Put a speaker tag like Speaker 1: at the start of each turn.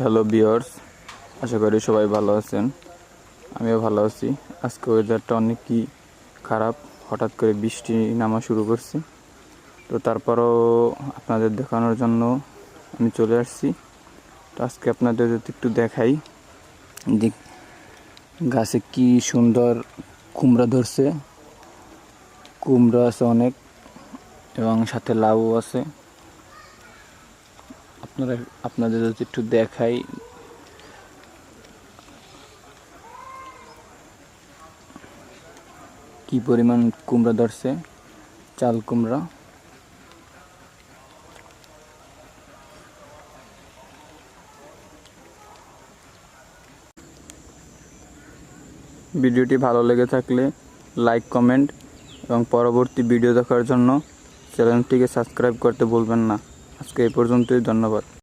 Speaker 1: Hello viewers, আশা করি সবাই ভালো আছেন। আমিও ভালো আছি। আজকে ওয়েদারটা অনেকই খারাপ, হঠাৎ করে বৃষ্টি নামা শুরু করছে। তো তারপরও আপনাদের দেখানোর জন্য আমি চলে আসছি। তো আজকে আপনাদের যদি একটু দেখাই যে গাছে কি সুন্দর কুমড়া ধরছে। কুমড়া আছে অনেক এবং সাথে লাউও আছে। আপনাদের যদি একটু দেখাই, কি পরিমাণ কুমড়া ধরছে, চাল কুমড়া। ভিডিওটি ভালো লেগে থাকলে লাইক, কমেন্ট এবং পরবর্তী ভিডিও দেখার জন্য চ্যানেলটিকে সাবস্ক্রাইব করতে ভুলবেন না। আজকে এই পর্যন্তই, ধন্যবাদ।